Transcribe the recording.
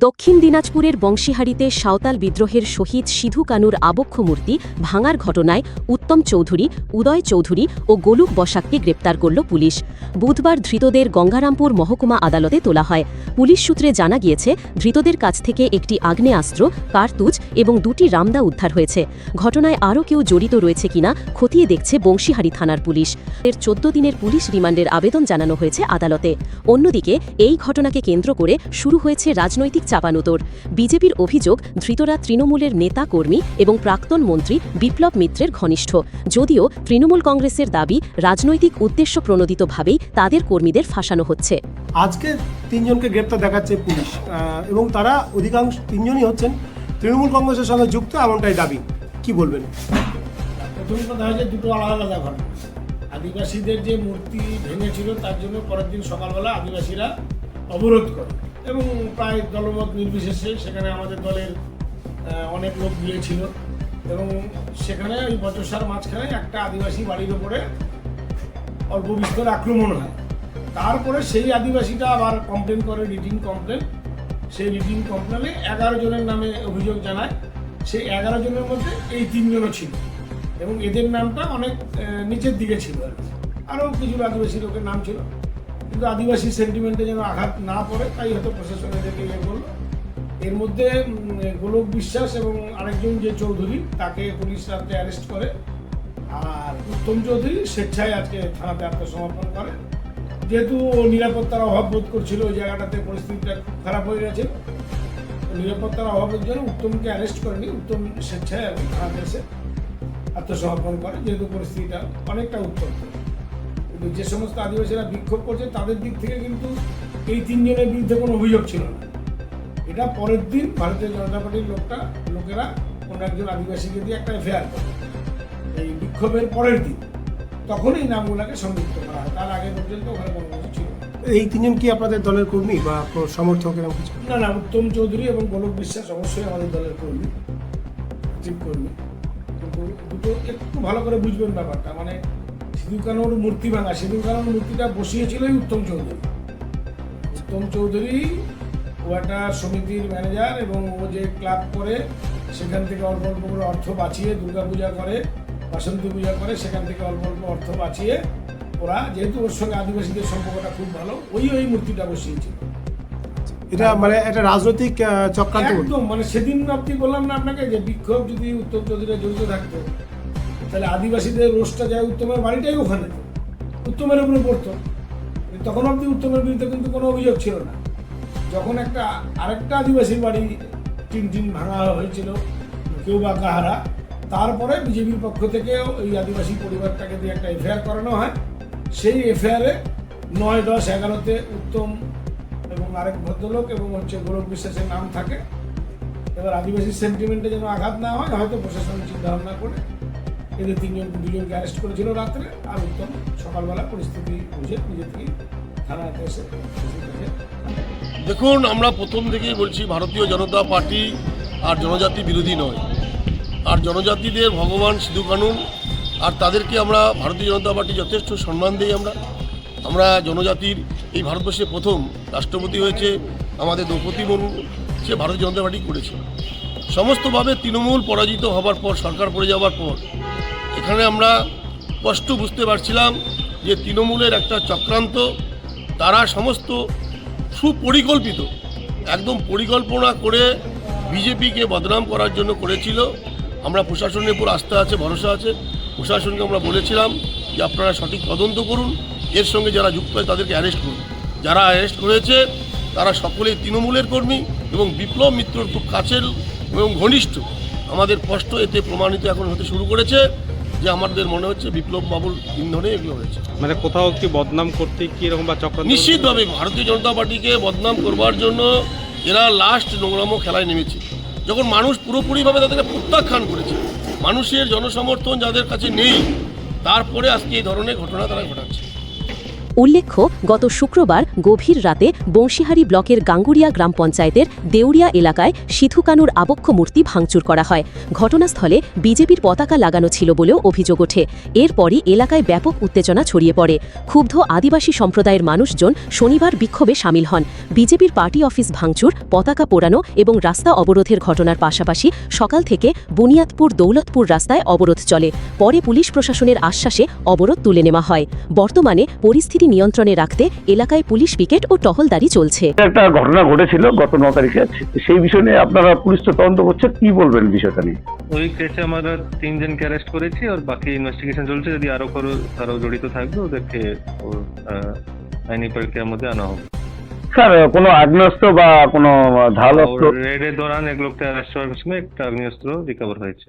দক্ষিণ দিনাজপুরের বংশীহারিতে সাঁওতাল বিদ্রোহের শহীদ সিধু কানুর আবক্ষ মূর্তি ভাঙার ঘটনায় উত্তম চৌধুরী, উদয় চৌধুরী ও গোলুক বসাককে গ্রেপ্তার করল পুলিশ। বুধবার ধৃতদের গঙ্গারামপুর মহকুমা আদালতে তোলা হয়। পুলিশ সূত্রে জানা গিয়েছে, ধৃতদের কাছ থেকে একটি আগ্নেয়াস্ত্র, কার্তুজ এবং 2টি রামদা উদ্ধার হয়েছে। ঘটনায় আরও কেউ জড়িত রয়েছে কিনা খতিয়ে দেখছে বংশীহারি থানার পুলিশ। এর 14 দিনের পুলিশ রিমান্ডের আবেদন জানানো হয়েছে আদালতে। অন্যদিকে এই ঘটনাকে কেন্দ্র করে শুরু হয়েছে রাজনৈতিক চাপানুতোর। বিজেপির অভিযোগ, ধৃতরা তৃণমূলের নেতা কর্মী এবং প্রাক্তন মন্ত্রী বিপ্লব মিত্রের ঘনিষ্ঠ। যদিও তৃণমূল কংগ্রেসের দাবি, রাজনৈতিক উদ্দেশ্য প্রণোদিতভাবেই তাদের কর্মীদের ফাঁসানো হচ্ছে। আজকে 3 জনকে গ্রেপ্তার দেখাচ্ছে পুলিশ এবং তারা অধিকাংশ 3 জনই হচ্ছেন তৃণমূল কংগ্রেসের সঙ্গে যুক্ত, এমনটাই দাবি। কি বলবেন? প্রথম কথা হচ্ছে দুটো আলাদা আলাদা ঘটনা। আদিবাসীদের যে মূর্তি ভেঙেছিল তার জন্য পরের দিন সকালবেলা আদিবাসীরা অবরোধ করে এবং প্রায় দলমত নির্বিশেষে সেখানে আমাদের দলের অনেক লোক গিয়েছিল এবং সেখানে ওই বচসার মাঝখানে একটা আদিবাসী বাড়ির ওপরে অল্প বিস্তর আক্রমণ হয়। তারপরে সেই আদিবাসীটা আবার কমপ্লেন করে, রিটিং কমপ্লেন। সেই রিটিং কমপ্লেনে 11 জনের নামে অভিযোগ জানায়। সেই 11 জনের মধ্যে এই 3 জনও ছিল এবং এদের নামটা অনেক নিচের দিকে ছিল আর কি। আরও কিছু আদিবাসী লোকের নাম ছিল, কিন্তু আদিবাসী সেন্টিমেন্টে যেন আঘাত না পড়ে তাই হয়তো প্রশাসন এদেরকে ইয়ে করলো। এর মধ্যে গোলক বিশ্বাস এবং আরেকজন যে চৌধুরী, তাকে পুলিশ রাতে অ্যারেস্ট করে। আর উত্তম চৌধুরী স্বেচ্ছায় আজকে থানাতে আত্মসমর্পণ করে। যেহেতু নিরাপত্তার অভাব বোধ করছিল, ওই জায়গাটাতে পরিস্থিতিটা খুব খারাপ হয়ে গেছে। নিরাপত্তার অভাবের জন্য উত্তমকে অ্যারেস্ট করেনি, উত্তম স্বেচ্ছায় থানাতে এসে আত্মসমর্পণ করে, যেহেতু পরিস্থিতিটা অনেকটা উত্তপ্ত। কিন্তু যে সমস্ত আদিবাসীরা বিক্ষোভ করছে তাদের দিক থেকে কিন্তু এই 3 জনের বিরুদ্ধে কোনো অভিযোগ ছিল না। এটা পরের দিন ভারতীয় জনতা পার্টির লোকেরা কোনো একজন আদিবাসীকে দিয়ে একটা এফআইআর করে এই বিক্ষোভের পরের দিন। তখন এই নামগুলোকে সংযুক্ত করা হয়, তার আগে পর্যন্ত ওখানে কোনো কিছু ছিল না। এই 3 জন কি আপনাদের দলের কর্মী বা সমর্থক এরকম কিছু? না, উত্তম চৌধুরী এবং গোলক বিশ্বাস অবশ্যই আমাদের দলের কর্মী, ঠিক কর্মী। কিন্তু দুটো একটু ভালো করে বুঝবেন ব্যাপারটা। মানে সিধু কানুর মূর্তি ভাঙা, সিধু কানুর মূর্তিটা বসিয়েছিলই উত্তম চৌধুরী। উত্তম চৌধুরী ও একটা সমিতির ম্যানেজার এবং ও যে ক্লাব করে সেখান থেকে অল্প অল্প করে অর্থ বাঁচিয়ে দুর্গা পূজা করে, বাসন্তী পূজা করে, সেখান থেকে অল্প অল্প অর্থ বাঁচিয়ে ওরা, যেহেতু ওর সঙ্গে আদিবাসীদের সম্পর্কটা খুব ভালো, ওই মূর্তিটা বসিয়েছিল। এটা মানে একটা রাজনৈতিক চক্রান্ত একদম। মানে সেদিন আপনি বললাম না আপনাকে যে বিক্ষোভ যদি উত্তম চৌধুরীরা জড়িত থাকতো তাহলে আদিবাসীদের রোষটা যায় উত্তমের বাড়িটাই ওখানে, উত্তমের উপরে পড়তো। তখন অব্দি উত্তমের বিরুদ্ধে কিন্তু কোনো অভিযোগ ছিল না। যখন আরেকটা আদিবাসীর বাড়ি টিন ভাঙা হয়েছিল, কেউ বা কাহারা, তারপরে বিজেপির পক্ষ থেকে ওই আদিবাসী পরিবারটাকে দিয়ে একটা এফআইআর করানো হয়। সেই এফআইআরে 9, 10, 11তে উত্তম এবং আরেক ভদ্রলোক এবং গোলক বিশ্বাসের নাম থাকে। এবার আদিবাসী সেন্টিমেন্টে যেন আঘাত না হয়, হয়তো প্রশাসন চিন্তা ভাবনা করে এদের 2জনকে অ্যারেস্ট করেছিল রাত্রে। আর উত্তম সকালবেলা পরিস্থিতি বুঝে নিজে থেকেই থানাতে এসে। দেখুন, আমরা প্রথম থেকেই বলছি, ভারতীয় জনতা পার্টি আর জনজাতি বিরোধী নয়। আর জনজাতিদের ভগবান সিধু কানু আর তাদেরকে আমরা ভারতীয় জনতা পার্টি যথেষ্ট সম্মান দিই। আমরা জনজাতির এই ভারতবর্ষে প্রথম রাষ্ট্রপতি হয়েছে আমাদের দ্রৌপদী মুর্মু, সে ভারতীয় জনতা পার্টি করেছে। সমস্তভাবে তৃণমূল পরাজিত হবার পর, সরকার পড়ে যাওয়ার পর, এখানে আমরা স্পষ্ট বুঝতে পারছিলাম যে তৃণমূলের একটা চক্রান্ত। তারা সমস্ত সুপরিকল্পিত, একদম পরিকল্পনা করে বিজেপিকে বদনাম করার জন্য করেছিল। আমরা প্রশাসনের উপর আস্থা আছে, ভরসা আছে। প্রশাসনকে আমরা বলেছিলাম যে আপনারা সঠিক তদন্ত করুন, এর সঙ্গে যারা যুক্ত হয় তাদেরকে অ্যারেস্ট করুন। যারা অ্যারেস্ট হয়েছে তারা সকলেই তৃণমূলের কর্মী এবং বিপ্লব মিত্রর খুব কাছের এবং ঘনিষ্ঠ। আমাদের স্পষ্ট এতে প্রমাণিত এখন হতে শুরু করেছে যে আমাদের মনে হচ্ছে বিপ্লব বাবুর ইন্ধনে এগুলো হয়েছে। মানে কোথাও কি বদনাম করতে কি এরকম বা চক্রান্ত? নিশ্চিতভাবে ভারতীয় জনতা পার্টিকে বদনাম করবার জন্য এরা লাস্ট নোংরামো খেলায় নেমেছে। যখন মানুষ পুরোপুরিভাবে তাদেরকে প্রত্যাখ্যান করেছে, মানুষের জনসমর্থন যাদের কাছে নেই, তারপরে আজকে এই ধরনের ঘটনা তারা ঘটাচ্ছে। উল্লেখ্য, গত শুক্রবার গভীর রাতে বংশীহারি ব্লকের গাঙ্গুরিয়া গ্রাম পঞ্চায়েতের দেউরিয়া এলাকায় সিধু কানুর আবক্ষ মূর্তি ভাঙচুর করা হয়। ঘটনাস্থলে বিজেপির পতাকা লাগানো ছিল বলেও অভিযোগ ওঠে। এরপরই এলাকায় ব্যাপক উত্তেজনা ছড়িয়ে পড়ে। ক্ষুব্ধ আদিবাসী সম্প্রদায়ের মানুষজন শনিবার বিক্ষোভে সামিল হন। বিজেপির পার্টি অফিস ভাঙচুর, পতাকা পোড়ানো এবং রাস্তা অবরোধের ঘটনার পাশাপাশি সকাল থেকে বুনিয়াদপুর দৌলতপুর রাস্তায় অবরোধ চলে। পরে পুলিশ প্রশাসনের আশ্বাসে অবরোধ তুলে নেওয়া হয়। বর্তমানে পরিস্থিতি নিয়ন্ত্রণে রাখতে এলাকায় পুলিশ পিকেট ও টহলদারি চলছে। একটা ঘটনা ঘটেছিল গত 9 তারিখে, সেই বিষয় নিয়ে আপনারা পুলিশ তো তদন্ত করছে, কি বলবেন বিষয়টা নিয়ে? ওই কেসে আমরা 3 জনকে অ্যারেস্ট করেছি আর বাকি ইনভেস্টিগেশন চলছে। যদি আরো জড়িত থাকবে ওদেরকে আইনি প্রক্রিয়ার মধ্যে আনা হবে। স্যার, কোনো আগ্নেয়াস্ত্র বা কোনো ধারালো অস্ত্র? রেডের দৌরান এক লোককে অ্যারেস্ট করার সময় একটা আগ্নেয়াস্ত্র রিকভার হয়েছে।